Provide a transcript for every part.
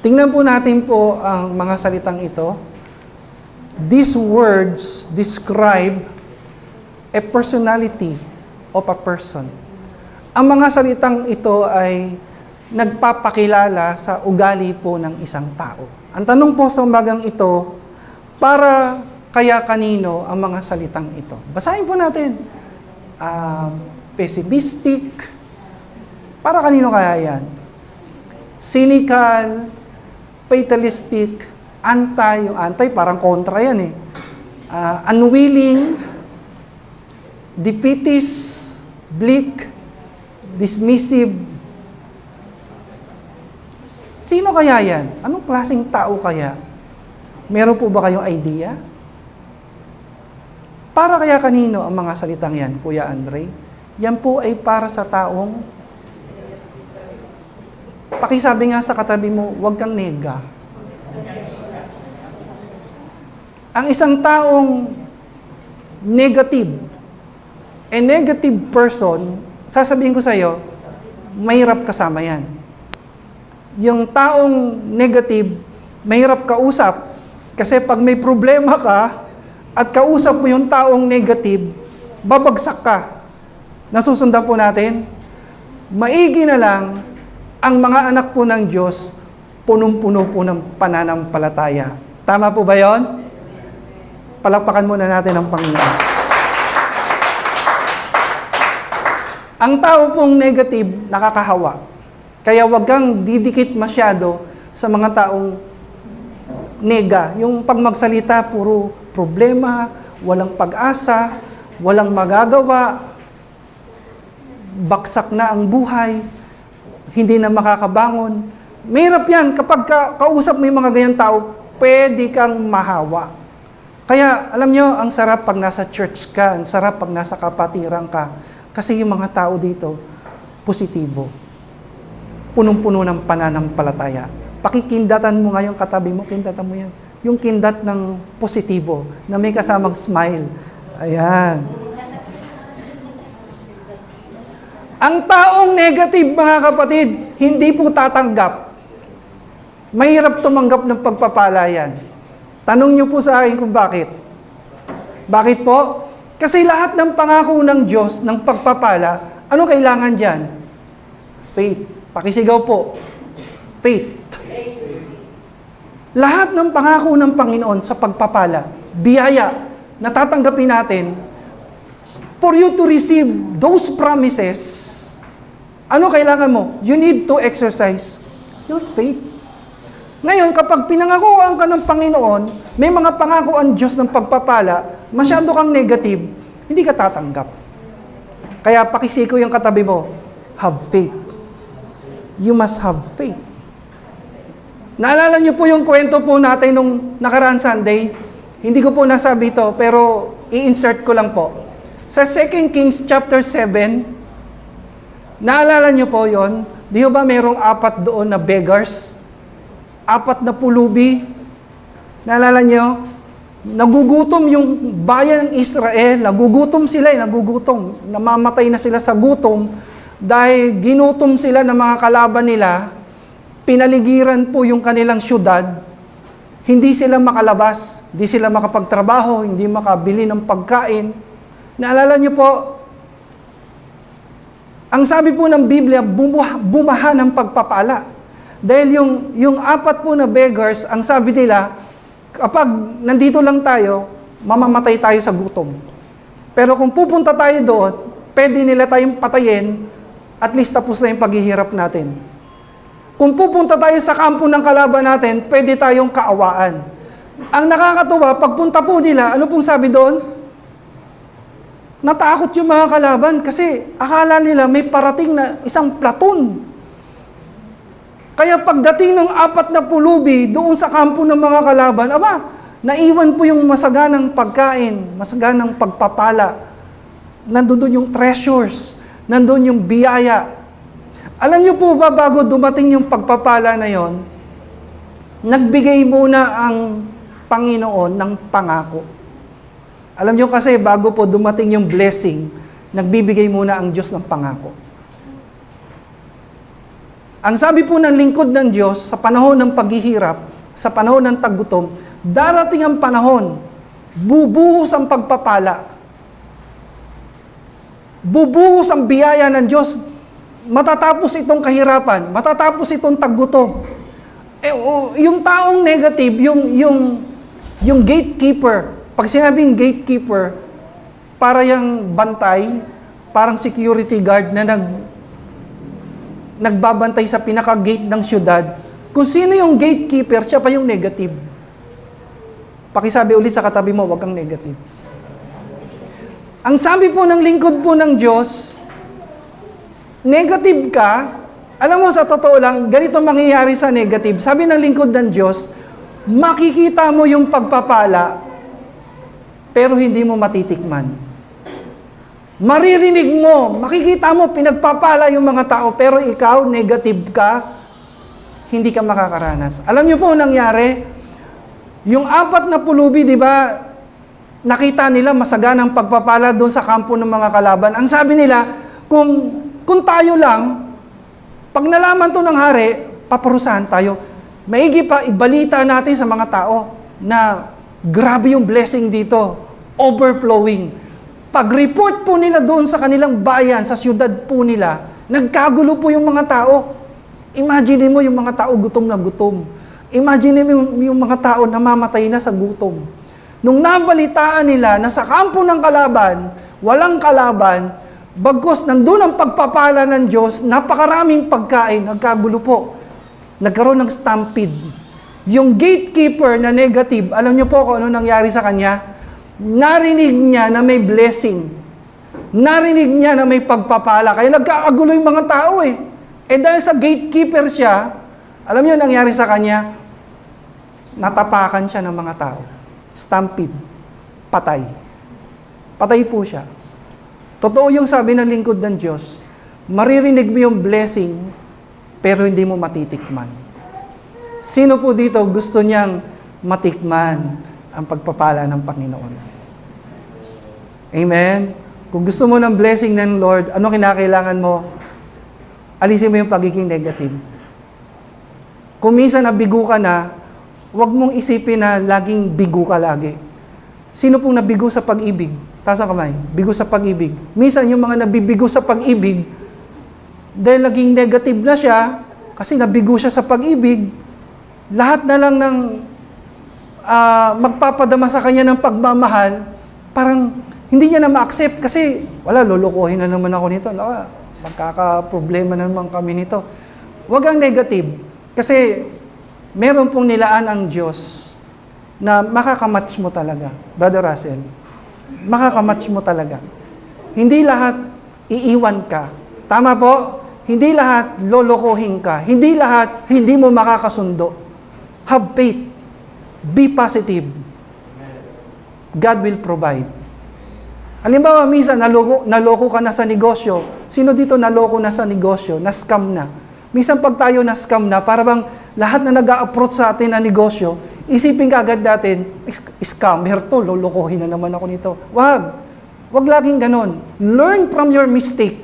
Tingnan po natin po ang mga salitang ito. These words describe a personality of a person. Ang mga salitang ito ay nagpapakilala sa ugali po ng isang tao. Ang tanong po sa umagang ito, para kaya kanino ang mga salitang ito? Basahin po natin. Pessimistic, para kanino kaya yan? Cynical, fatalistic, anti, yung anti parang kontra yan eh. Unwilling, defeatist, bleak, dismissive. Sino kaya yan? Anong klaseng tao kaya? Meron po ba kayong idea? Para kaya kanino ang mga salitang yan, Kuya Andre? Yan po ay para sa taong, pakisabi nga sa katabi mo, huwag kang nega. Ang isang taong negative, a negative person, sasabihin ko sa iyo, mahirap kasama yan. Yung taong negative, mahirap kausap. Kasi pag may problema ka, at kausap mo yung taong negative, babagsak ka. Nasusundan po natin? Maigi na lang, ang mga anak po ng Diyos, punong-puno po ng pananampalataya. Tama po ba yon? Palakpakan muna natin ang Panginoon. Ang tao pong negative, nakakahawa. Kaya wag kang didikit masyado sa mga taong nega. Yung pag magsalita, puro problema, walang pag-asa, walang magagawa, baksak na ang buhay, hindi na makakabangon. Mahirap yan. Kapag kausap mo yung mga ganyan tao, pwede kang mahawa. Kaya, alam nyo, ang sarap pag nasa church ka, ang sarap pag nasa kapatiran ka, kasi yung mga tao dito, positibo. Punong-puno ng pananampalataya. Pakikindatan mo nga yung katabi mo, kindatan mo yan. Yung kindat ng positibo, na may kasamang smile. Ayan. Ang taong negative, mga kapatid, hindi po tatanggap. Mahirap tumanggap ng pagpapala yan. Tanong niyo po sa akin kung bakit. Bakit po? Kasi lahat ng pangako ng Diyos, ng pagpapala, ano kailangan dyan? Faith. Pakisigaw po. Faith. Lahat ng pangako ng Panginoon sa pagpapala, biyaya, na tatanggapin natin, for you to receive those promises, ano kailangan mo? You need to exercise your faith. Ngayon, kapag pinangakuan ka ng Panginoon, may mga pangako ang Diyos ng pagpapala, masyado kang negative, hindi ka tatanggap. Kaya pakisiko yung katabi mo, have faith. You must have faith. Naalala niyo po yung kwento po natin nung nakaraan Sunday? Hindi ko po nasabi ito, pero i-insert ko lang po. Sa 2 Kings chapter 7, naalala niyo po yon? Di ba mayroong 4 doon na beggars? 4 na pulubi. Naalala niyo? Nagugutom yung bayan ng Israel. Nagugutom sila, nagugutom. Namamatay na sila sa gutom dahil ginutom sila ng mga kalaban nila. Pinaligiran po yung kanilang syudad. Hindi sila makalabas, hindi sila makapagtrabaho, hindi makabili ng pagkain. Naalala niyo po, ang sabi po ng Biblia, bumaha ng pagpapala. Dahil yung 4 po na beggars, ang sabi nila, kapag nandito lang tayo, mamamatay tayo sa gutom. Pero kung pupunta tayo doon, pwede nila tayong patayin, at least tapos na yung paghihirap natin. Kung pupunta tayo sa kampo ng kalaban natin, pwede tayong kaawaan. Ang nakakatuwa, pagpunta po nila, ano pong sabi doon? Natakot yung mga kalaban kasi akala nila may parating na isang platoon. Kaya pagdating ng 4 na pulubi doon sa kampo ng mga kalaban, naiwan po yung masaganang pagkain, masaganang pagpapala. Nandun yung treasures, nandun yung biyaya. Alam niyo po ba, bago dumating yung pagpapala na yon, nagbigay muna ang Panginoon ng pangako. Alam niyo kasi, bago po dumating yung blessing, nagbibigay muna ang Diyos ng pangako. Ang sabi po ng lingkod ng Diyos, sa panahon ng paghihirap, sa panahon ng taggutom, darating ang panahon, bubuhos ang pagpapala. Bubuhos ang biyaya ng Diyos. Matatapos itong kahirapan, matatapos itong taggutom. Yung taong negative, yung gatekeeper, pag sinabing gatekeeper, para yung bantay, parang security guard na nagbabantay sa pinaka-gate ng syudad. Kung sino yung gatekeeper, siya pa yung negative. Pakisabi ulit sa katabi mo, wag kang negative. Ang sabi po ng lingkod po ng Diyos, negative ka, alam mo sa totoo lang, ganito mangyayari sa negative. Sabi ng lingkod ng Diyos, makikita mo yung pagpapala, pero hindi mo matitikman. Maririnig mo, makikita mo, pinagpapala yung mga tao, pero ikaw, negative ka, hindi ka makakaranas. Alam niyo po nangyari, yung 4 na pulubi, di ba, nakita nila masaganang pagpapala doon sa kampo ng mga kalaban. Ang sabi nila, kung tayo lang, pag nalaman to ng hari, paparusahan tayo. Maigi pa, ibalita natin sa mga tao na grabe yung blessing dito, overflowing. Pag-report po nila doon sa kanilang bayan, sa syudad po nila, nagkagulo po yung mga tao. Imagine mo yung mga tao gutom na gutom. Imagine mo yung mga tao namamatay na sa gutom. Nung nabalitaan nila na sa kampo ng kalaban, walang kalaban, bagkus nandun ang pagpapala ng Diyos, napakaraming pagkain, nagkagulo po. Nagkaroon ng stampede. Yung gatekeeper na negative, alam niyo po kung ano nangyari sa kanya? Narinig niya na may blessing. Narinig niya na may pagpapala. Kaya nagkakagulo yung mga tao eh. Dahil sa gatekeeper siya, alam niyo nangyari sa kanya? Natapakan siya ng mga tao. Stampede. Patay. Patay po siya. Totoo yung sabi ng lingkod ng Diyos, maririnig mo yung blessing, pero hindi mo matitikman. Sino po dito gusto niyang matikman ang pagpapala ng Panginoon? Amen? Kung gusto mo ng blessing ng Lord, ano kinakailangan mo? Alisin mo yung pagiging negative. Kung minsan nabigo ka na, huwag mong isipin na laging bigo ka lagi. Sino pong nabigo sa pag-ibig? Taas ang kamay. Bigo sa pag-ibig. Minsan yung mga nabibigo sa pag-ibig, dahil naging negative na siya, kasi nabigo siya sa pag-ibig, lahat na lang ng magpapadama sa kanya ng pagmamahal, parang hindi niya na ma-accept kasi, wala, lulukuhin na naman ako nito. Magkaka-problema na naman kami nito. Huwag ang negative. Kasi meron pong nilaan ang Diyos na makakamatch mo talaga. Brother Russell, makakamatch mo talaga. Hindi lahat iiwan ka. Tama po? Hindi lahat lolokohin ka. Hindi lahat hindi mo makakasundo. Have faith. Be positive. God will provide. Halimbawa, minsan naloko ka na sa negosyo. Sino dito naloko na sa negosyo? Na-scam na. Minsan pag tayo na-scam na, para bang lahat na nag-a-approach sa atin na negosyo, isipin ka agad natin, scammer to, lolokohin na naman ako nito. Wag laging ganon. Learn from your mistake.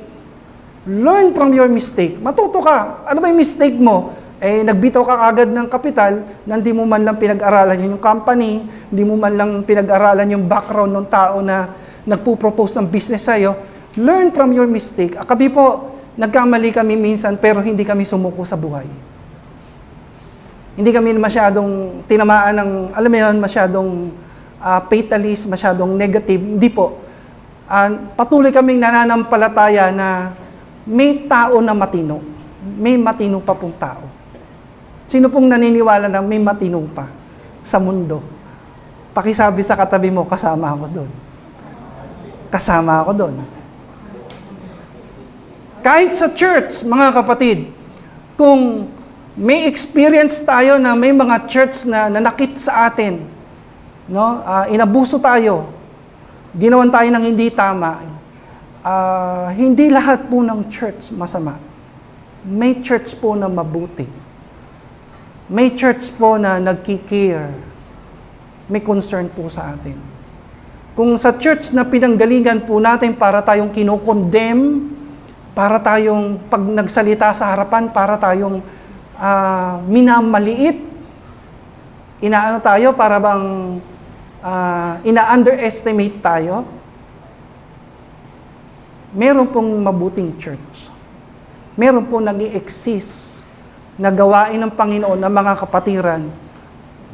Learn from your mistake. Matuto ka. Ano ba yung mistake mo? Nagbitaw ka agad ng kapital na hindi mo man lang pinag-aralan yung company, hindi mo man lang pinag-aralan yung background ng tao na nagpo-propose ng business sa'yo. Learn from your mistake. Kami po, nagkamali kami minsan pero hindi kami sumuko sa buhay. Hindi kami masyadong tinamaan ng, alam mo yun, masyadong fatalist, masyadong negative. Hindi po. Patuloy kaming nananampalataya na may tao na matino. May matino pa pong tao. Sino pong naniniwala na may matino pa sa mundo? Pakisabi sa katabi mo, kasama ako doon. Kasama ako doon. Kahit sa church, mga kapatid, kung may experience tayo na may mga church na nanakit sa atin, no? Inabuso tayo, ginawan tayo ng hindi tama, hindi lahat po ng church masama. May church po na mabuti. May church po na nagki-care. May concern po sa atin. Kung sa church na pinanggalingan po natin para tayong kinokondemn, para tayong, pag nagsalita sa harapan, para tayong minamaliit. Inaano tayo, para bang ina-underestimate tayo. Meron pong mabuting church. Meron pong nag-i-exist na gawain ng Panginoon ng mga kapatiran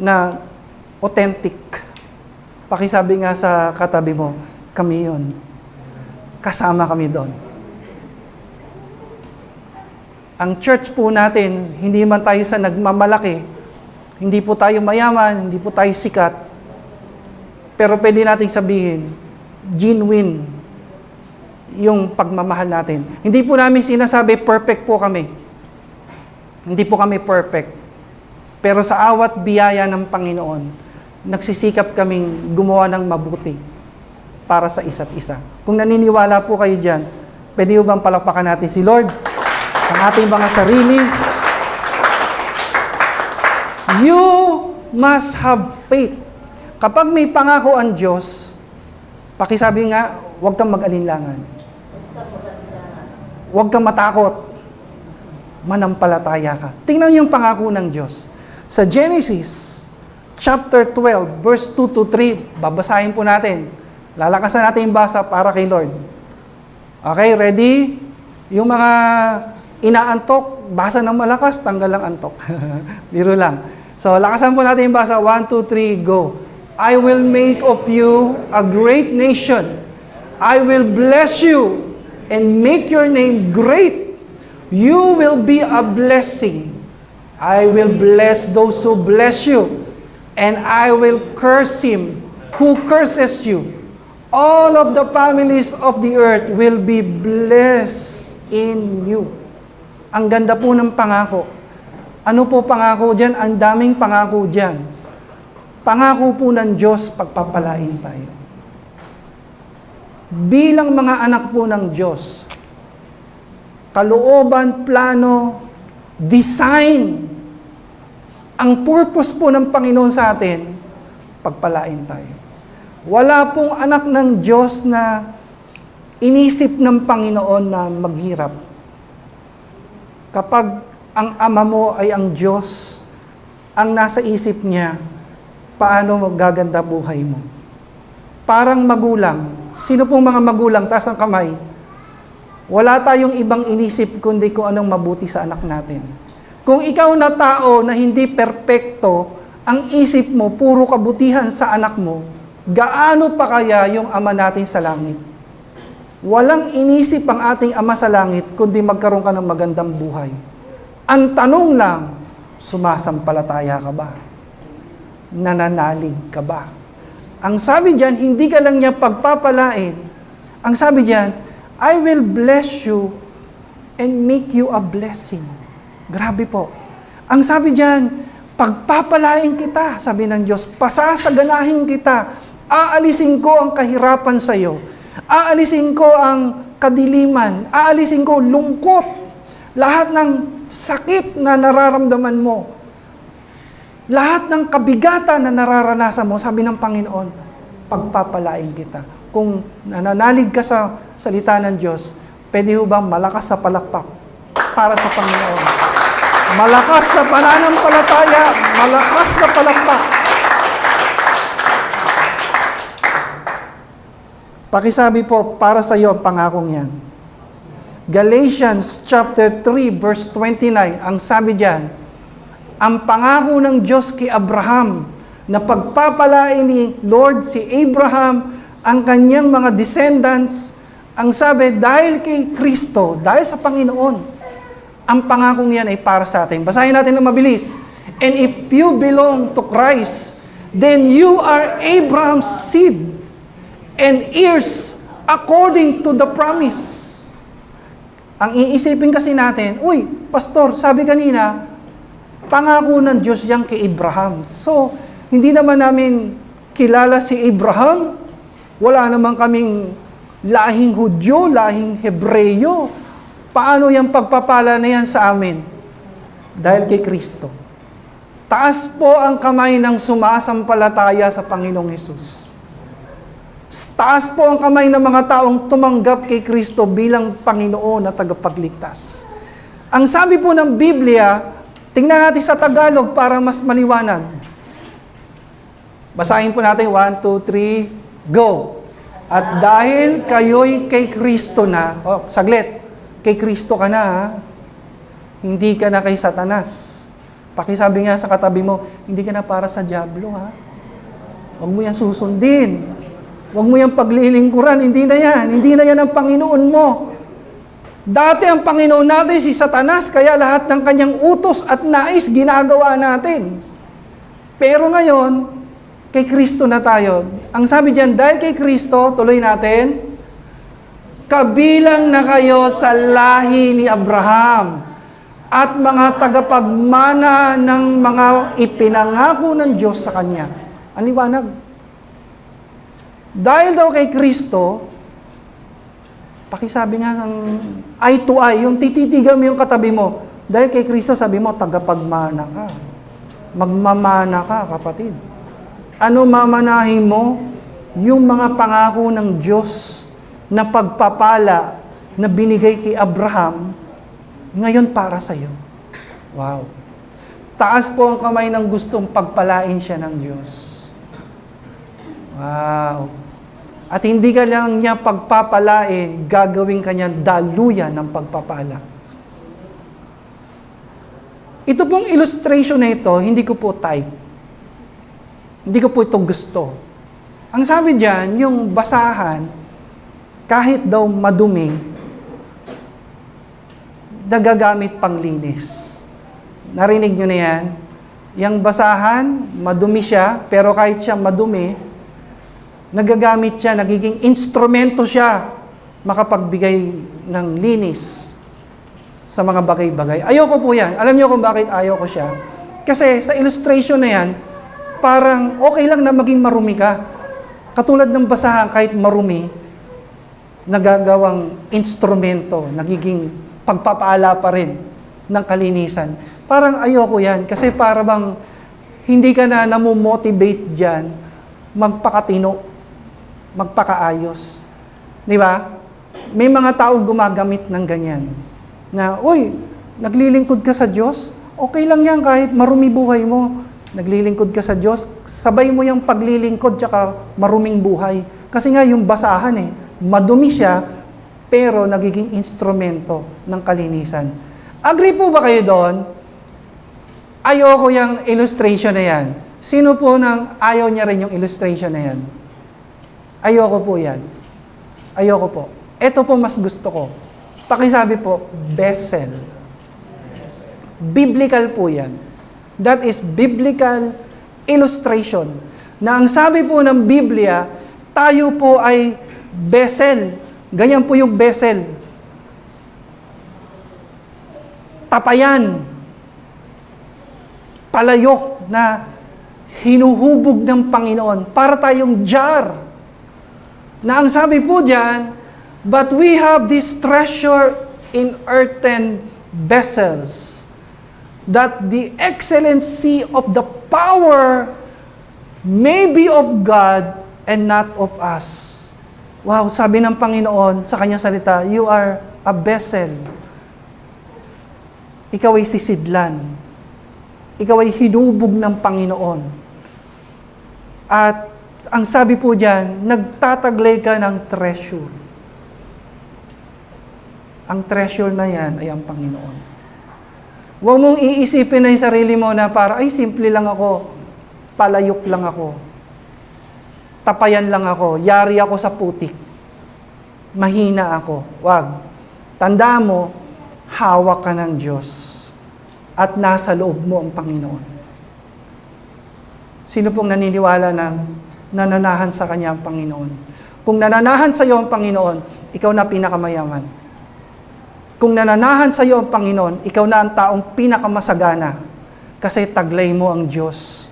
na authentic. Pakisabi nga sa katabi mo, kami yun. Kasama kami doon. Ang church po natin, hindi man tayo sa nagmamalaki, hindi po tayo mayaman, hindi po tayo sikat, pero pwede nating sabihin, genuine yung pagmamahal natin. Hindi po namin sinasabi, perfect po kami. Hindi po kami perfect. Pero sa awat biyaya ng Panginoon, nagsisikap kaming gumawa ng mabuti para sa isa't isa. Kung naniniwala po kayo dyan, pwede mo bang palakpakan natin si Lord? Ang ating mga sarili. You must have faith. Kapag may pangako ang Diyos, pakisabi nga, huwag kang mag-alinlangan. Huwag kang matakot. Manampalataya ka. Tingnan yung pangako ng Diyos. Sa Genesis, chapter 12, verse 2 to 3, babasahin po natin. Lalakasan natin yung basa para kay Lord. Okay, ready? Yung mga inaantok, basa ng malakas, tanggal ang antok. Biro lang. So, lakasan po natin yung basa. 1, 2, 3, go. I will make of you a great nation. I will bless you and make your name great. You will be a blessing. I will bless those who bless you, and I will curse him who curses you. All of the families of the earth will be blessed in you. Ang ganda po ng pangako. Ano po pangako dyan? Ang daming pangako dyan. Pangako po ng Diyos, pagpapalain tayo. Bilang mga anak po ng Diyos, kalooban, plano, design, ang purpose po ng Panginoon sa atin, pagpalain tayo. Wala pong anak ng Diyos na inisip ng Panginoon na maghirap. Kapag ang ama mo ay ang Diyos, ang nasa isip niya, paano magaganda buhay mo. Parang magulang. Sino pong mga magulang? Taas ang kamay. Wala tayong ibang inisip kundi kung anong mabuti sa anak natin. Kung ikaw na tao na hindi perpekto, ang isip mo puro kabutihan sa anak mo, gaano pa kaya yung ama natin sa langit? Walang inisip ang ating ama sa langit kundi magkaroon ka ng magandang buhay. Ang tanong lang, sumasampalataya ka ba? Nananalig ka ba? Ang sabi diyan, hindi ka lang niya pagpapalain. Ang sabi diyan, I will bless you and make you a blessing. Grabe po. Ang sabi diyan, pagpapalain kita, sabi ng Diyos, pasasaganahin kita, aalisin ko ang kahirapan sa iyo, aalisin ko ang kadiliman, aalisin ko lungkot, lahat ng sakit na nararamdaman mo, lahat ng kabigatan na nararanasan mo, sabi ng Panginoon, pagpapalain kita. Kung nananalig ka sa salita ng Diyos, pwede ho bang malakas sa palakpak para sa Panginoon? Malakas na pananampalataya, malakas na palakpak. Pakisabi po, para sa iyo ang pangakong yan. Galatians chapter 3 verse 29, ang sabi diyan, ang pangako ng Diyos kay Abraham na pagpapalain ni Lord si Abraham, ang kanyang mga descendants, ang sabi, dahil kay Kristo, dahil sa Panginoon, ang pangakong yan ay para sa atin. Basahin natin ng mabilis. And if you belong to Christ, then you are Abraham's seed and heirs according to the promise. Ang iisipin kasi natin, uy, pastor, sabi kanina, pangako ng Diyos yan kay Abraham. So, hindi naman namin kilala si Abraham. Wala naman kaming lahing Hudyo, lahing Hebreyo. Paano yung pagpapala na yan sa amin? Dahil kay Kristo. Taas po ang kamay ng sumasampalataya sa Panginoong Hesus. Taas po ang kamay ng mga taong tumanggap kay Kristo bilang Panginoon at tagapagligtas. Ang sabi po ng Biblia, tingnan natin sa Tagalog para mas maliwanag. Basahin po natin, 1, 2, 3, go! At dahil kayo'y kay Kristo na, saglit, kay Kristo ka na, ha? Hindi ka na kay Satanas. Pakisabi nga sa katabi mo, hindi ka na para sa dyablo, ha? Huwag mo yan susundin. Huwag mo yan paglilingkuran. Hindi na yan. Hindi na yan ang Panginoon mo. Dati ang Panginoon natin si Satanas, kaya lahat ng kanyang utos at nais ginagawa natin. Pero ngayon, kay Kristo na tayo. Ang sabi diyan, dahil kay Kristo, tuloy natin, kabilang na kayo sa lahi ni Abraham at mga tagapagmana ng mga ipinangako ng Diyos sa kanya. Ang liwanag. Dahil daw kay Kristo, pakisabi nga ng eye to eye, yung tititigan mo yung katabi mo, dahil kay Kristo, sabi mo, tagapagmana ka. Magmamana ka, kapatid. Ano mamanahin mo? Yung mga pangako ng Diyos na pagpapala na binigay kay Abraham, ngayon para sa iyo. Wow. Taas po ang kamay ng gustong pagpalain siya ng Diyos. Wow. At hindi ka lang niya pagpapalain, gagawin ka niya daluyan ng pagpapala. Ito pong illustration na ito, hindi ko po type. Hindi ko po ito gusto. Ang sabi diyan, yung basahan, kahit daw madumi, nagagamit panglinis. Narinig nyo na yan? Yung basahan, madumi siya, pero kahit siya madumi, nagagamit siya, nagiging instrumento siya makapagbigay ng linis sa mga bagay-bagay. Ayoko po yan. Alam niyo kung bakit ayoko siya? Kasi sa illustration na yan, parang okay lang na maging marumi ka. Katulad ng basahan, kahit marumi, nagagawang instrumento, nagiging pagpapala pa rin ng kalinisan. Parang ayoko yan. Kasi para bang hindi ka na namomotivate dyan magpakatino, magpakaayos. Di ba? May mga tao gumagamit ng ganyan. Na, uy, naglilingkod ka sa Diyos? Okay lang yan kahit marumi buhay mo. Naglilingkod ka sa Diyos, sabay mo yung paglilingkod tsaka maruming buhay. Kasi nga yung basahan madumi siya, pero nagiging instrumento ng kalinisan. Agree po ba kayo doon? Ayoko yung illustration na yan. Sino po nang ayaw niya rin yung illustration na yan? Ayoko po yan. Ayoko po. Ito po mas gusto ko. Pakisabi po, vessel. Biblical po yan. That is biblical illustration. Na ang sabi po ng Biblia, tayo po ay vessel. Ganyan po yung vessel. Tapayan. Palayok na hinuhubog ng Panginoon para tayong jar. Na ang sabi po diyan, but we have this treasure in earthen vessels, that the excellency of the power may be of God and not of us. Wow, sabi ng Panginoon sa kanyang salita, you are a vessel. Ikaw ay sisidlan. Ikaw ay hinubog ng Panginoon. At ang sabi po diyan, nagtataglay ka ng treasure. Ang treasure na yan ay ang Panginoon. Huwag mong iisipin na yung sarili mo na para, ay simple lang ako, palayok lang ako, tapayan lang ako, yari ako sa putik, mahina ako. Wag. Tanda mo, hawak ka ng Diyos at nasa loob mo ang Panginoon. Sino pong naniniwala na nananahan sa Kanya ang Panginoon? Kung nananahan sa iyo ang Panginoon, ikaw na pinakamayaman. Kung nananahan sa iyo ang Panginoon, ikaw na ang taong pinakamasagana kasi taglay mo ang Diyos.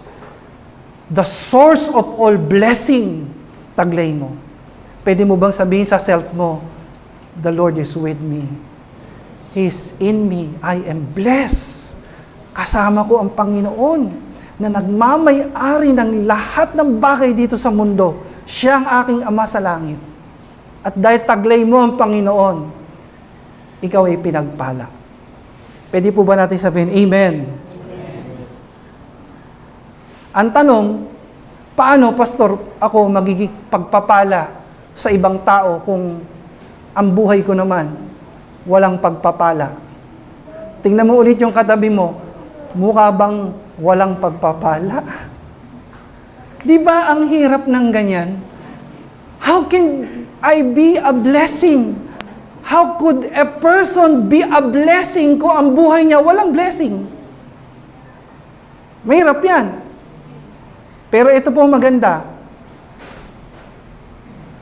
The source of all blessing, taglay mo. Pwede mo bang sabihin sa self mo, the Lord is with me. He's in me. I am blessed. Kasama ko ang Panginoon na nagmamay-ari ng lahat ng bagay dito sa mundo. Siya ang aking Ama sa langit. At dahil taglay mo ang Panginoon, ikaw ay pinagpala. Pwede po ba natin sabihin, Amen? Ang tanong, paano, Pastor, ako magiging pagpapala sa ibang tao kung ang buhay ko naman walang pagpapala? Tingnan mo ulit yung katabi mo, mukha bang walang pagpapala? Di ba ang hirap ng ganyan? How can I be a blessing? How could a person be a blessing kung ang buhay niya walang blessing? Mahirap yan. Pero ito po maganda.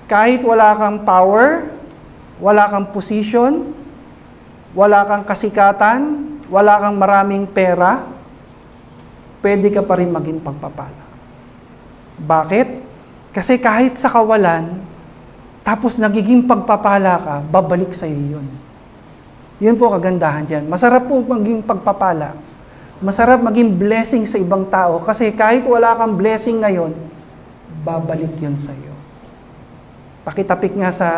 Kahit wala kang power, wala kang position, wala kang kasikatan, wala kang maraming pera, pwede ka pa rin maging pagpapala. Bakit? Kasi kahit sa kawalan, tapos nagiging pagpapala ka, babalik sa iyo yun. Yun po kagandahan dyan. Masarap po maging pagpapala. Masarap maging blessing sa ibang tao kasi kahit wala kang blessing ngayon, babalik yun sa iyo. Pakitapik nga sa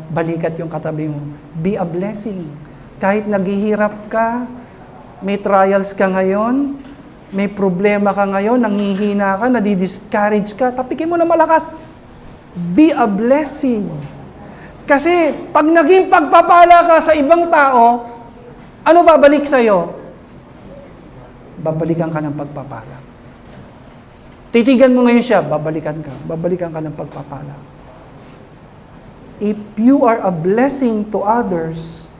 balikat yung katabi mo. Be a blessing. Kahit naghihirap ka, may trials ka ngayon, may problema ka ngayon, nanghihina ka, nadidiscourage ka, tapikin mo na malakas. Be a blessing. Kasi pag naging pagpapala ka sa ibang tao, ano babalik sa iyo? Babalikan ka ng pagpapala. Titigan mo ngayon siya, babalikan ka ng pagpapala. If you are a blessing to others,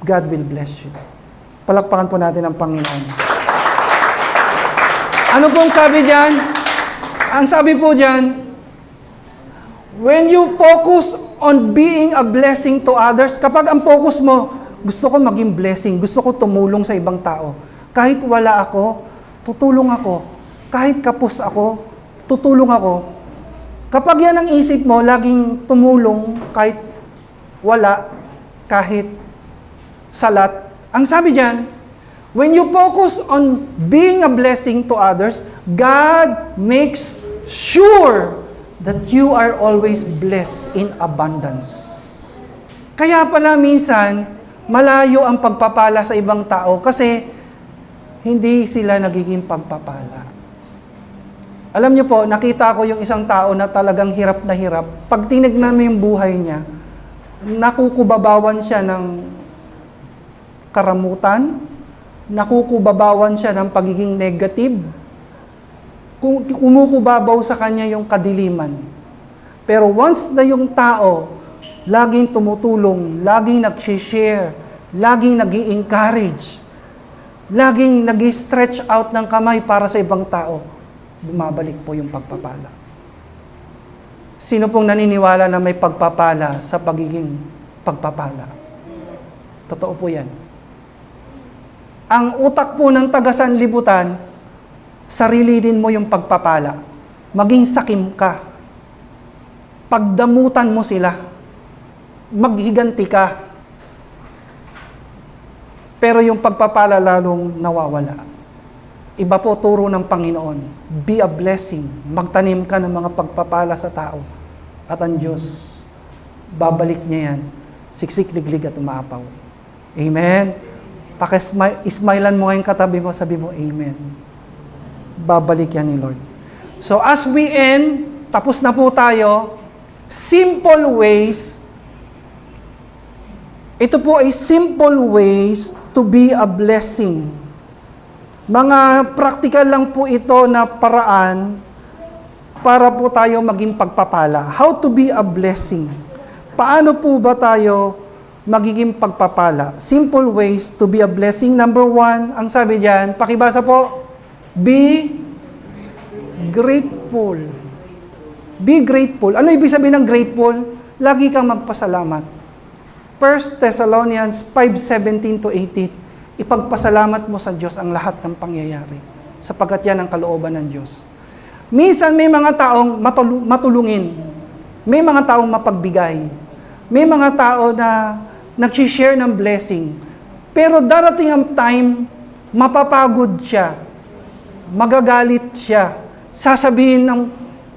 God will bless you. Palakpakan po natin ang Panginoon. Ano pong sabi diyan? Ang sabi po diyan, when you focus on being a blessing to others, kapag ang focus mo, gusto ko maging blessing, gusto ko tumulong sa ibang tao. Kahit wala ako, tutulong ako. Kahit kapos ako, tutulong ako. Kapag yan ang isip mo, laging tumulong kahit wala, kahit salat. Ang sabi diyan, when you focus on being a blessing to others, God makes sure that you are always blessed in abundance. Kaya pala minsan, malayo ang pagpapala sa ibang tao kasi hindi sila nagiging pagpapala. Alam niyo po, nakita ko yung isang tao na talagang hirap na hirap. Pag tinignan mo yung buhay niya, nakukubabawan siya ng karamutan, nakukubabawan siya ng pagiging negative, kumukubabaw sa kanya yung kadiliman. Pero once na yung tao, laging tumutulong, laging nag-share, laging nag-i-encourage, laging nag-stretch out ng kamay para sa ibang tao, bumabalik po yung pagpapala. Sino pong naniniwala na may pagpapala sa pagiging pagpapala? Totoo po yan. Ang utak po ng taga-sanlibutan, sarili din mo yung pagpapala. Maging sakim ka. Pagdamutan mo sila. Maghiganti ka. Pero yung pagpapala lalong nawawala. Iba po turo ng Panginoon. Be a blessing. Magtanim ka ng mga pagpapala sa tao. At ang Diyos, babalik niya yan. Siksik, liglig at umaapaw. Amen? Pakismailan mo ngayong katabi mo, sabi mo, Amen. Babalik yan ni Lord. So as we end, tapos na po tayo, simple ways. Ito po ay simple ways to be a blessing. Mga practical lang po ito na paraan para po tayo maging pagpapala. How to be a blessing. Paano po ba tayo magiging pagpapala? Simple ways to be a blessing. Number 1, ang sabi diyan, pakibasa po, be grateful. Be grateful. Ano ibig sabihin ng grateful? Lagi kang magpasalamat. 1 Thessalonians 5:17-18, ipagpasalamat mo sa Diyos ang lahat ng pangyayari, sapagkat yan ang kalooban ng Diyos. Minsan may mga taong matulungin, may mga taong mapagbigay, may mga tao na nag-share ng blessing, pero darating ang time, mapapagod siya, magagalit siya, sasabihin ng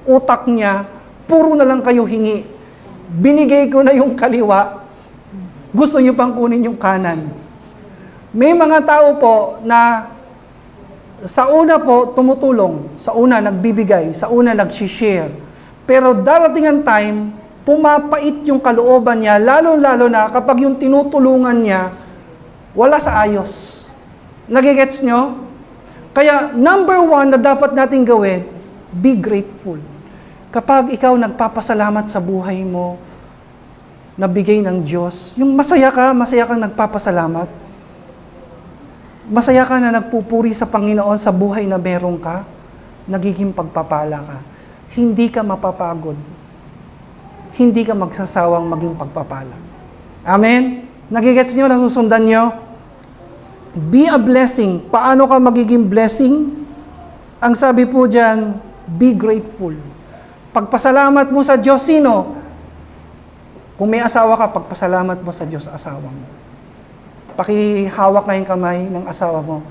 utak niya, puro na lang kayo hingi. Binigay ko na yung kaliwa, gusto niyo pang kunin yung kanan. May mga tao po na sa una po tumutulong, sa una nagbibigay, sa una nag-share. Pero darating ang time, pumapait yung kalooban niya, lalo-lalo na kapag yung tinutulungan niya, wala sa ayos. Nagigets nyo? Kaya number 1 na dapat natin gawin, be grateful. Kapag ikaw nagpapasalamat sa buhay mo, nabigay ng Diyos, yung masaya kang nagpapasalamat, masaya ka na nagpupuri sa Panginoon sa buhay na meron ka, nagiging pagpapala ka. Hindi ka mapapagod. Hindi ka magsasawang maging pagpapala. Amen? Nagigets nyo, nasusundan nyo? Be a blessing. Paano ka magiging blessing? Ang sabi po dyan, be grateful. Pagpasalamat mo sa Diyos, sino? Kung may asawa ka, pagpasalamat mo sa Diyos, asawa mo. Pakihawak na yung kamay ng asawa mo.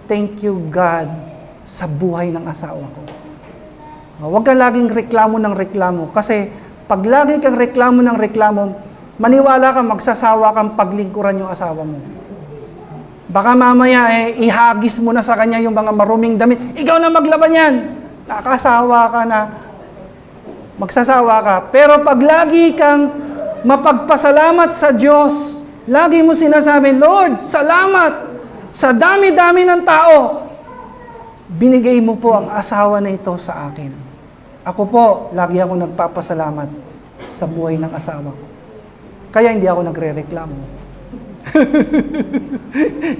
Thank you, God, sa buhay ng asawa ko. Huwag kang laging reklamo ng reklamo. Kasi pag lagi kang reklamo ng reklamo, maniwala ka, magsasawa kang paglingkuran yung asawa mo. Baka mamaya ihagis mo na sa kanya yung mga maruming damit. Ikaw na maglaban yan. Nakasawa ka na. Magsasawa ka. Pero pag lagi kang mapagpasalamat sa Diyos, lagi mo sinasabi, Lord, salamat sa dami-dami ng tao. Binigay mo po ang asawa na ito sa akin. Ako po, lagi ako nagpapasalamat sa buhay ng asawa ko. Kaya hindi ako nagre-reklamo.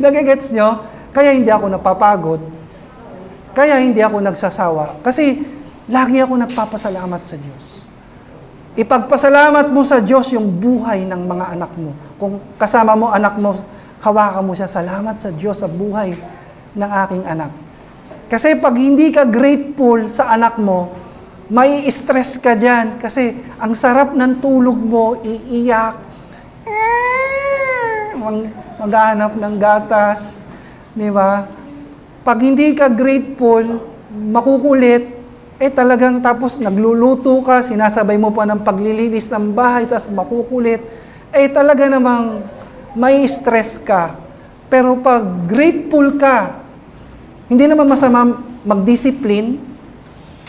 Nagigets nyo? Kaya hindi ako napapagod. Kaya hindi ako nagsasawa. Kasi lagi ako nagpapasalamat sa Diyos. Ipagpasalamat mo sa Diyos yung buhay ng mga anak mo. Kung kasama mo anak mo, hawakan mo siya, salamat sa Diyos sa buhay ng aking anak. Kasi pag hindi ka grateful sa anak mo, may stress ka dyan. Kasi ang sarap ng tulog mo, iiyak, maghanap ng gatas, di ba? Pag hindi ka grateful, makukulit, talagang tapos nagluluto ka, sinasabay mo pa ng paglilinis ng bahay, tapos makukulit, talaga namang may stress ka. Pero pag grateful ka, hindi naman masama mag-discipline,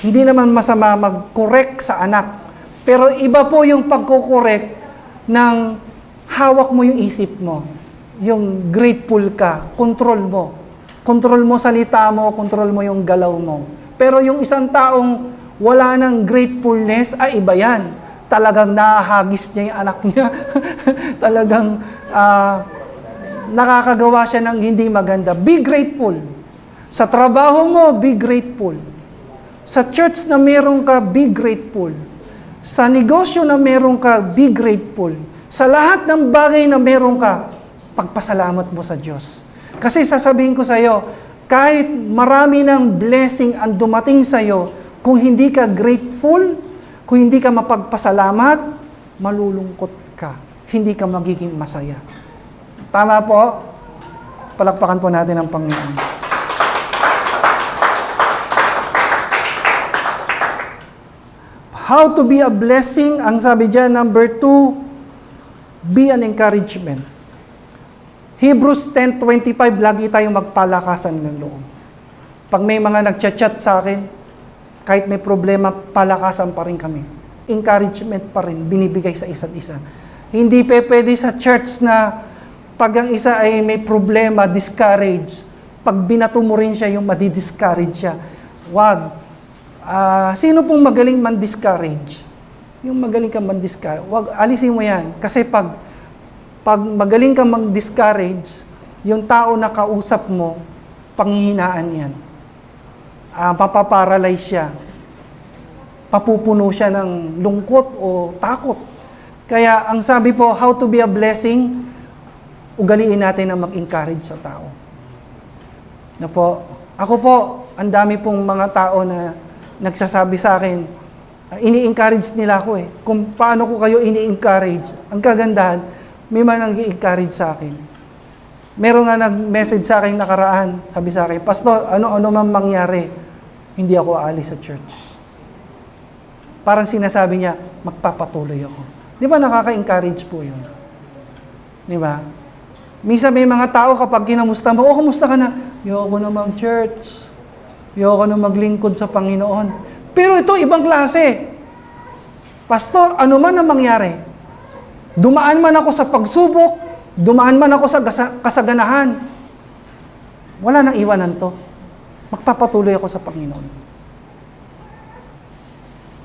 hindi naman masama mag-correct sa anak. Pero iba po yung pagko-correct ng hawak mo yung isip mo. Yung grateful ka, control mo. Control mo salita mo, control mo yung galaw mo. Pero yung isang taong wala ng gratefulness, iba yan. Talagang nahagis niya yung anak niya. Talagang nakakagawa siya ng hindi maganda. Be grateful. Sa trabaho mo, be grateful. Sa church na meron ka, be grateful. Sa negosyo na meron ka, be grateful. Sa lahat ng bagay na meron ka, pagpasalamat mo sa Diyos. Kasi sasabihin ko sa iyo, kahit marami ng blessing ang dumating sa iyo, kung hindi ka grateful, kung hindi ka mapagpasalamat, malulungkot ka. Hindi ka magiging masaya. Tama po? Palakpakan po natin ang Panginoon. How to be a blessing, ang sabi dyan, number 2, be an encouragement. Hebrews 10:25, lagi tayong magpalakasan ng loob. Pag may mga nagchat-chat sa akin, kahit may problema, palakasan pa rin kami. Encouragement pa rin, binibigay sa isa't isa. Hindi pwede sa church na pag ang isa ay may problema, discourage. Pag binato mo rin siya, yung madi-discourage siya. Wag. Sino pong magaling man-discourage? Yung magaling ka man-discourage. Wag, alisin mo yan. Kasi pag magaling ka mag-discourage, yung tao na kausap mo, panghihinaan yan. Mapaparalyze siya. Papupuno siya ng lungkot o takot. Kaya ang sabi po, how to be a blessing, ugaliin natin na mag-encourage sa tao. Na po, ako po, ang dami pong mga tao na nagsasabi sa akin, ini-encourage nila ako eh. Kung paano ko kayo ini-encourage, ang kagandahan, may man nag-i-encourage sa akin. Meron nga nag-message sa akin nakaraan, sabi sa akin, Pastor, ano man mangyari, hindi ako aalis sa church. parang sinasabi niya, magpapatuloy ako. Di ba nakaka-encourage po yun? Di ba? Minsan may mga tao kapag kinamusta mo, kumusta ka na? Ayoko na mag-church. Ayoko na maglingkod sa Panginoon. Pero ito, ibang klase. Pastor, ano man ang mangyari, dumaan man ako sa pagsubok, dumaan man ako sa kasaganahan, wala nang iwanan to. Magpapatuloy ako sa Panginoon.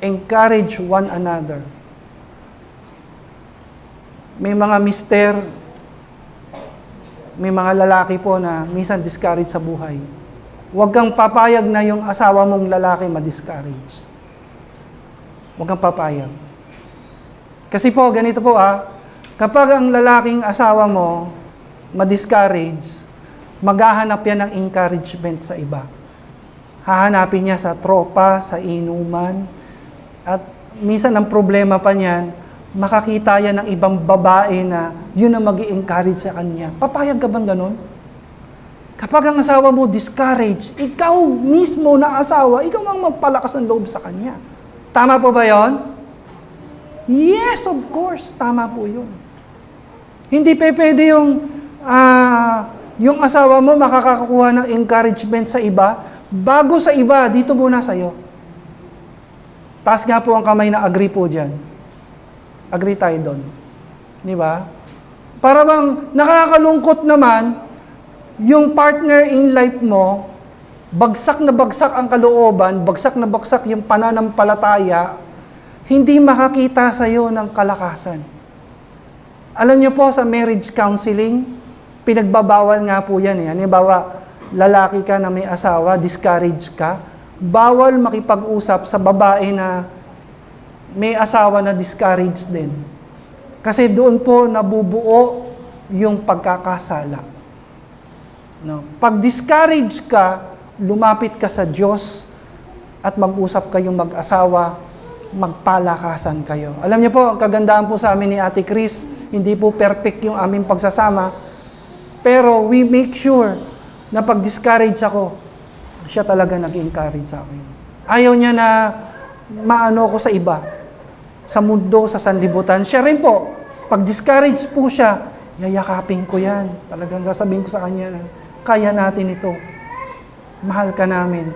Encourage one another. May mga mister, may mga lalaki po na minsan discourage sa buhay. Huwag kang papayag na yung asawa mong lalaki ma-discourage. Huwag kang papayag. Kasi po, ganito po kapag ang lalaking asawa mo ma-discourage, maghahanap yan ng encouragement sa iba. Hahanapin niya sa tropa, sa inuman, at minsan ang problema pa niyan, makakita yan ng ibang babae na yun ang mag-i-encourage sa kanya. Papayag ka bang ganun? Kapag ang asawa mo discourage, ikaw mismo na asawa, ikaw ang magpalakas ng loob sa kanya. Tama po ba yon? Yes, of course. Tama po yun. Hindi pwede yung asawa mo makakakuha ng encouragement sa iba, bago sa iba, dito muna sa'yo. Taas nga po ang kamay na agree po dyan. Agree tayo doon. Di ba? Para bang nakakalungkot naman, yung partner in life mo, bagsak na bagsak ang kalooban, bagsak na bagsak yung pananampalataya, hindi makakita sa'yo ng kalakasan. Alam niyo po, sa marriage counseling, pinagbabawal nga po yan. Halimbawa, lalaki ka na may asawa, discourage ka, bawal makipag-usap sa babae na may asawa na discourage din. Kasi doon po nabubuo yung pagkakasala. No? Pag discourage ka, lumapit ka sa Diyos at mag-usap kayong mag-asawa, magpalakasan kayo. Alam niyo po, ang kagandahan po sa amin ni Ate Chris, hindi po perfect yung aming pagsasama, pero we make sure na pag discourage ako, siya talaga nag-encourage sa akin. Ayaw niya na maano ko sa iba, sa mundo, sa sanlibutan. Siya rin po, pag discourage po siya, yayakapin ko yan. Talagang sasabihin ko sa kanya, kaya natin ito. Mahal ka namin.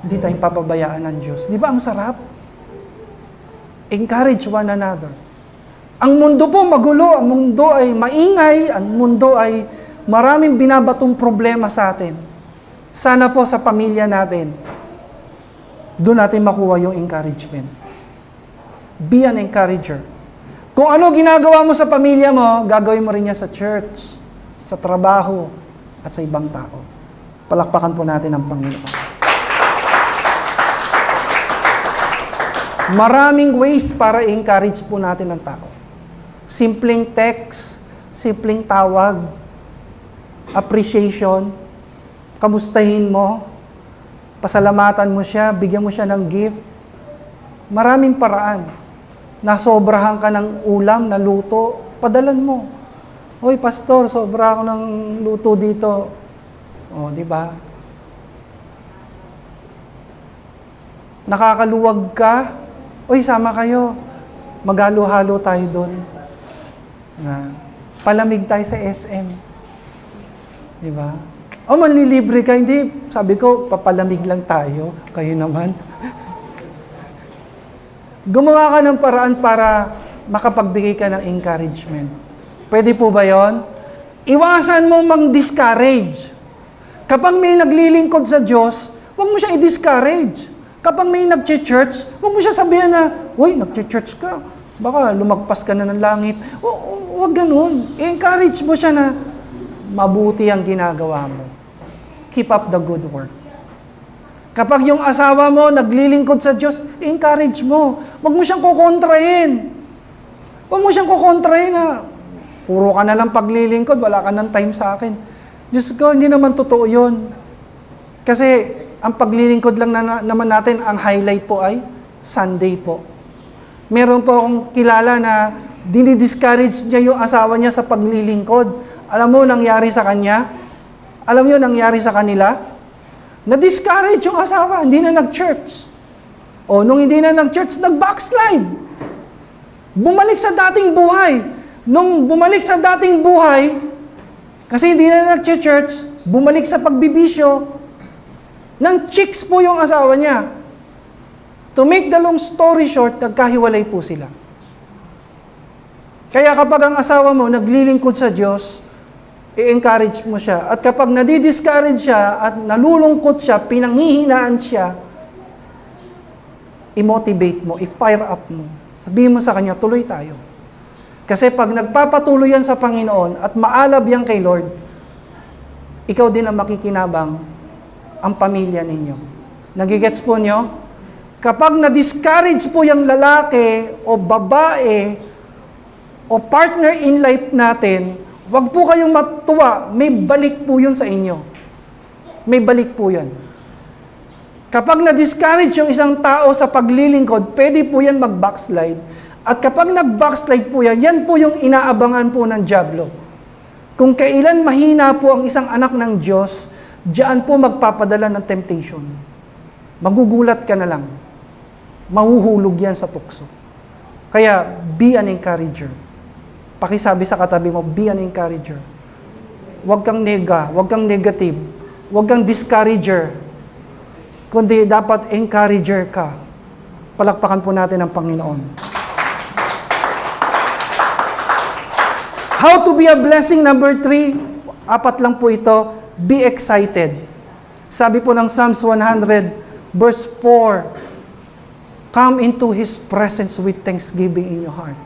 Hindi tayong papabayaan ng Diyos. Di ba ang sarap? Encourage one another. Ang mundo po magulo, ang mundo ay maingay, ang mundo ay maraming binabatong problema sa atin. Sana po sa pamilya natin, doon natin makuha yung encouragement. Be an encourager. Kung ano ginagawa mo sa pamilya mo, gagawin mo rin niya sa church, sa trabaho, at sa ibang tao. Palakpakan po natin ang Panginoon. Maraming ways para i-encourage po natin ang tao. Simpleng text, simpleng tawag, appreciation, kamustahin mo, pasalamatan mo siya, bigyan mo siya ng gift. Maraming paraan. Nasobrahan ka ng ulam, na luto, padalan mo. Hoy, pastor, sobra ako ng luto dito. O, di ba? Nakakaluwag ka, oy, sama kayo. Maghalo-halo tayo doon. Palamig tayo sa SM. Di ba? O, manlilibre ka. Hindi, sabi ko, papalamig lang tayo. Kayo naman. Gumawa ka ng paraan para makapagbigay ka ng encouragement. Pwede po ba yon? Iwasan mo mang-discourage. Kapag may naglilingkod sa Diyos, huwag mo siya i-discourage. Kapag may nag-church, huwag mo siya sabihin na, uy, nag-church ka, baka lumagpas ka na ng langit. Huwag ganun. I-encourage mo siya na mabuti ang ginagawa mo. Keep up the good work. Kapag yung asawa mo naglilingkod sa Diyos, i-encourage mo. Huwag mo siyang kukontrahin. Huwag mo siyang kukontrahin na, puro ka na lang paglilingkod, wala ka ng time sa akin. Diyos ko, hindi naman totoo yun. Kasi, ang paglilingkod lang naman natin, ang highlight po ay Sunday po. Meron po akong kilala na dinidiscourage niya yung asawa niya sa paglilingkod. Alam mo, nangyari sa kanya? Alam mo nangyari sa kanila? Na-discourage yung asawa, hindi na nag-church. O, nung hindi na nag-church, nag-backslide. Bumalik sa dating buhay. Nung bumalik sa dating buhay, kasi hindi na nag-church, bumalik sa pagbibisyo, ng chicks po yung asawa niya. To make the long story short, nagkahiwalay po sila. Kaya kapag ang asawa mo naglilingkod sa Diyos, i-encourage mo siya. At kapag nadi-discourage siya at nalulungkot siya, pinanghihinaan siya, i-motivate mo, i-fire up mo. Sabihin mo sa kanya, tuloy tayo. Kasi pag nagpapatuloy yan sa Panginoon at maalab yan kay Lord, ikaw din ang makikinabang ang pamilya ninyo. Nagigets po nyo? Kapag na-discourage po yung lalaki o babae o partner in life natin, wag po kayong matuwa, may balik po yun sa inyo. May balik po yan. Kapag na-discourage yung isang tao sa paglilingkod, pwede po yan mag-backslide. At kapag nag-backslide po yan, yan po yung inaabangan po ng dyablo. Kung kailan mahina po ang isang anak ng Diyos, diyan po magpapadala ng temptation. Magugulat ka na lang. Mahuhulog yan sa tukso. Kaya, be an encourager. Pakisabi sa katabi mo, be an encourager. Huwag kang huwag kang negative, huwag kang discourager. Kundi dapat encourager ka. Palakpakan po natin ang Panginoon. How to be a blessing, number 3, 4 lang po ito, be excited. Sabi po ng Psalms 100, verse 4, come into His presence with thanksgiving in your heart.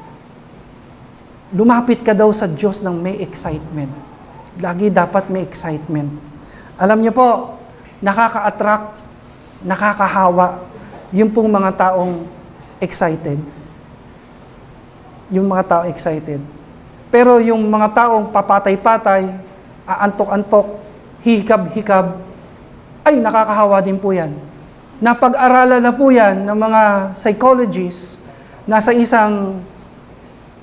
Lumapit ka daw sa Diyos ng may excitement. Lagi dapat may excitement. Alam niyo po, nakaka-attract, nakakahawa yung pong mga taong excited. Yung mga taong excited. Pero yung mga taong papatay-patay, aantok-antok, hikab-hikab, ay nakakahawa din po yan. Napag-aralan na po yan ng mga psychologists, nasa isang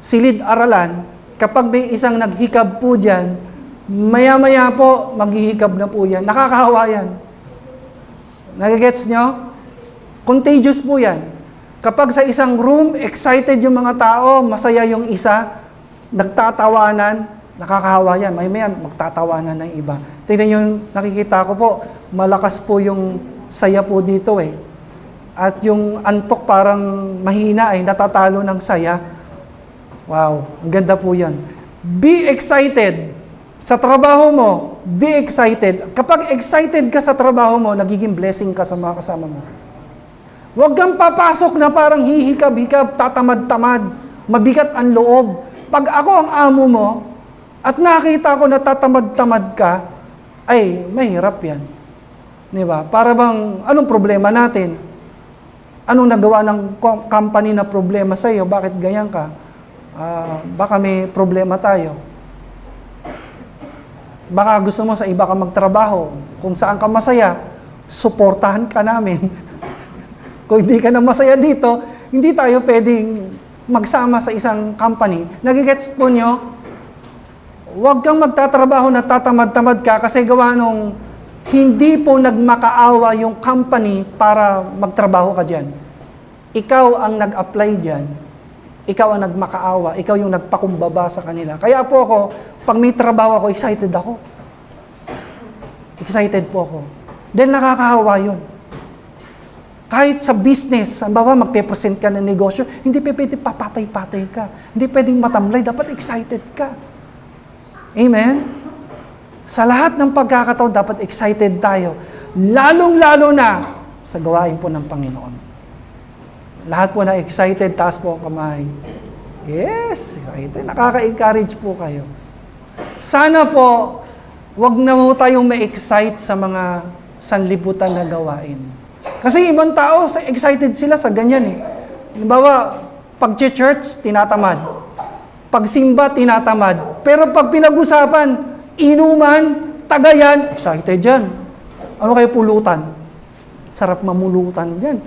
silid-aralan, kapag may isang naghikab po dyan, maya-maya po, maghihikab na po yan. Nakakahawa yan. Nagigets nyo? Contagious po yan. Kapag sa isang room, excited yung mga tao, masaya yung isa, nagtatawanan, nakakahawa yan. Maya-maya, magtatawanan ng iba. Tingnan yung nakikita ko po, malakas po yung saya po dito eh. At yung antok parang mahina eh, natatalo ng saya. Wow, ang ganda po yan. Be excited sa trabaho mo. Be excited. Kapag excited ka sa trabaho mo, nagiging blessing ka sa mga kasama mo. Huwag kang papasok na parang hihikab-hikab, tatamad-tamad, mabigat ang loob. Pag ako ang amo mo, at nakita ko na tatamad-tamad ka, ay, mahirap yan. Di ba? Para bang, anong problema natin? Anong nagawa ng company na problema sa iyo? Bakit ganyan ka? Baka may problema tayo. Baka gusto mo sa iba ka magtrabaho. Kung saan ka masaya, suportahan ka namin. Kung hindi ka na masaya dito, hindi tayo pwedeng magsama sa isang company. Nagigets po nyo? Huwag kang magtatrabaho na tatamad-tamad ka kasi gawa nung hindi po nagmakaawa yung company para magtrabaho ka dyan. Ikaw ang nag-apply dyan. Ikaw ang nagmakaawa. Ikaw yung nagpakumbaba sa kanila. Kaya po ako, pag may trabaho ako, excited ako. Excited po ako. Then nakakahawa yun. Kahit sa business, halimbawa magpe-present ka ng negosyo, hindi pwede papatay-patay ka. Hindi pwedeng matamlay, dapat excited ka. Amen? Sa lahat ng pagkakataon, dapat excited tayo. Lalong-lalo na sa gawain po ng Panginoon. Lahat po na excited, taas po ang kamay. Yes, excited. Nakaka-encourage po kayo. Sana po, wag na po tayong ma-excite sa mga sanlibutan na gawain. Kasi ibang tao, excited sila sa ganyan eh. Halimbawa, pag-church, tinatamad. Pag-simba, tinatamad. Pero pag pinag-usapan, inuman, tagayan, excited yan. Ano kayo pulutan? Sarap mamulutan yan.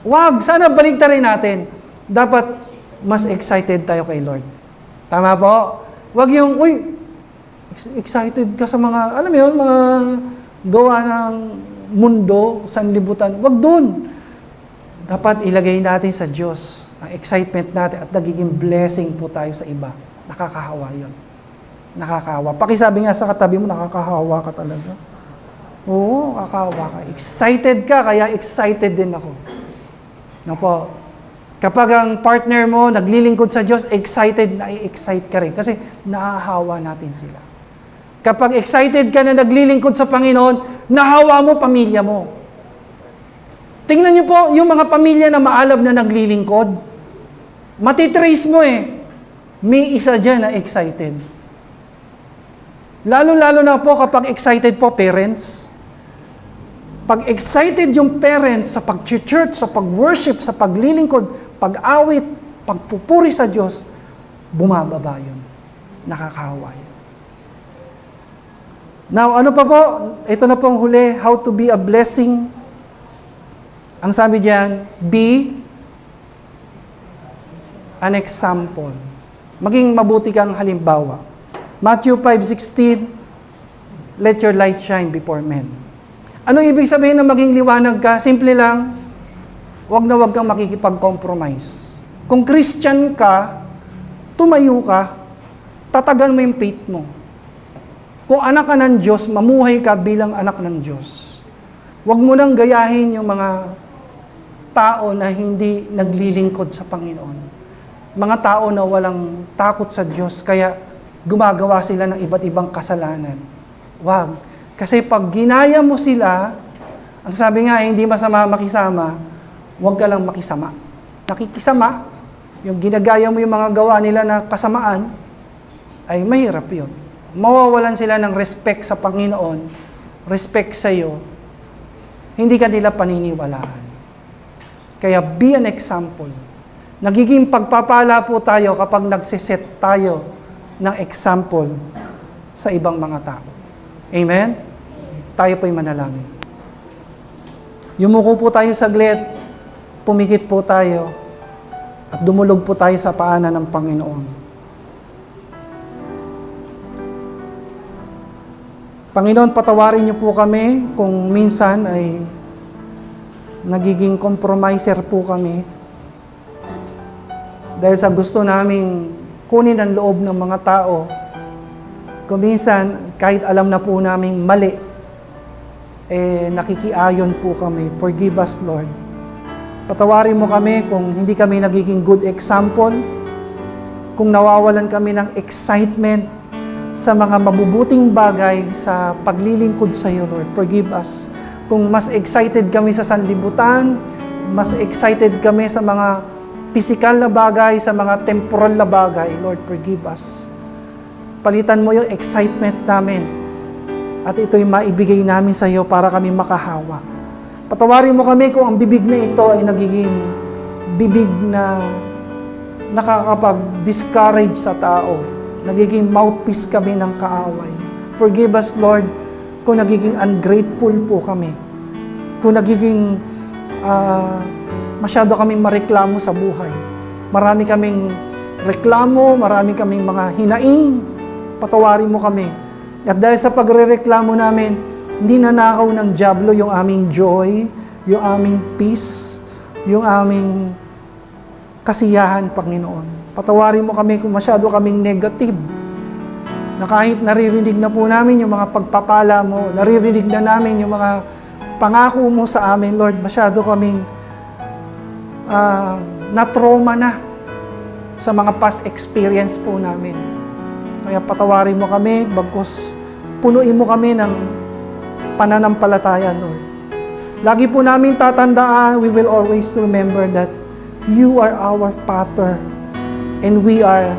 Wag, sana baligtarin natin. Dapat mas excited tayo kay Lord. Tama po? Wag yung, excited ka sa mga, alam mo yun, mga gawa ng mundo, sanlibutan. Wag doon. dapat ilagay natin sa Diyos ang excitement natin at nagiging blessing po tayo sa iba. Nakakahawa yun. Nakakahawa. Pakisabi nga sa katabi mo, nakakahawa ka talaga. Oo, nakakahawa ka. Excited ka, kaya excited din ako. No po. Kapag ang partner mo naglilingkod sa Diyos, excited na i-excite ka rin. Kasi nahahawa natin sila. Kapag excited ka na naglilingkod sa Panginoon, nahawa mo pamilya mo. Tingnan niyo po, yung mga pamilya na maalab na naglilingkod, matitrace mo may isa dyan na excited. Lalo-lalo na po kapag excited po parents. Pag excited yung parents sa pag-church, sa pag-worship, sa paglilingkod, pag-awit, pagpupuri sa Diyos, bumababa yun. Nakakahawa yun. Now, ano pa po? Ito na pong huli, how to be a blessing. Ang sabi diyan, be an example. Maging mabuti kang halimbawa. Matthew 5:16, let your light shine before men. Ano ibig sabihin ng maging liwanag ka? Simple lang, wag na wag kang makikipag-compromise. Kung Christian ka, tumayo ka, tatagan mo yung faith mo. Kung anak ka ng Diyos, mamuhay ka bilang anak ng Diyos. Huwag mo nang gayahin yung mga tao na hindi naglilingkod sa Panginoon. Mga tao na walang takot sa Diyos, kaya gumagawa sila ng iba't ibang kasalanan. Huwag. Kasi pag ginaya mo sila, ang sabi nga, hindi masama makisama, huwag ka lang makisama. Nakikisama, yung ginagaya mo yung mga gawa nila na kasamaan, ay mahirap yun. Mawawalan sila ng respect sa Panginoon, respect sa iyo, hindi ka nila paniniwalaan. Kaya be an example. Nagiging pagpapala po tayo kapag nagsiset tayo ng example sa ibang mga tao. Amen? Tayo po'y manalangin. Yumuko po tayo saglit, pumikit po tayo, at dumulog po tayo sa paanan ng Panginoon. Panginoon, patawarin niyo po kami kung minsan ay nagiging compromiser po kami dahil sa gusto naming kunin ang loob ng mga tao. Kung minsan, kahit alam na po naming mali, nakikiayon po kami. Forgive us, Lord. Patawarin mo kami kung hindi kami nagiging good example, kung nawawalan kami ng excitement sa mga mabubuting bagay sa paglilingkod sa iyo, Lord. Forgive us. Kung mas excited kami sa sanlibutan, mas excited kami sa mga physical na bagay, sa mga temporal na bagay, Lord, forgive us. Palitan mo yung excitement namin at ito'y maibigay namin sa iyo para kami makahawa. Patawarin mo kami kung ang bibig na ito ay nagiging bibig na nakakapag-discourage sa tao. Nagiging mouthpiece kami ng kaaway. Forgive us, Lord, kung nagiging ungrateful po kami. Kung nagiging masyado kaming mareklamo sa buhay. Marami kaming reklamo, marami kaming mga hinaing. Patawarin mo kami. At dahil sa pagrereklamo namin, hindi nanakaw ng dyablo yung aming joy, yung aming peace, yung aming kasiyahan, Panginoon. Patawarin mo kami kung masyado kaming negative. Na kahit naririnig na po namin yung mga pagpapala mo, naririnig na namin yung mga pangako mo sa amin, Lord, masyado kaming na-trauma na sa mga past experience po namin. Kaya patawarin mo kami, bagkus punuin mo kami ng pananampalataya, Lord. Lagi po namin tatandaan, we will always remember that you are our Father. And we are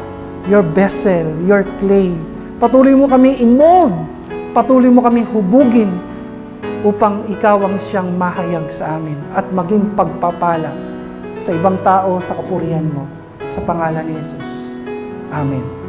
your vessel, your clay. Patuloy mo kami i-mold. Patuloy mo kami hubugin upang ikaw ang siyang mahayag sa amin at maging pagpapala sa ibang tao sa kapurihan mo. Sa pangalan ni Jesus. Amen.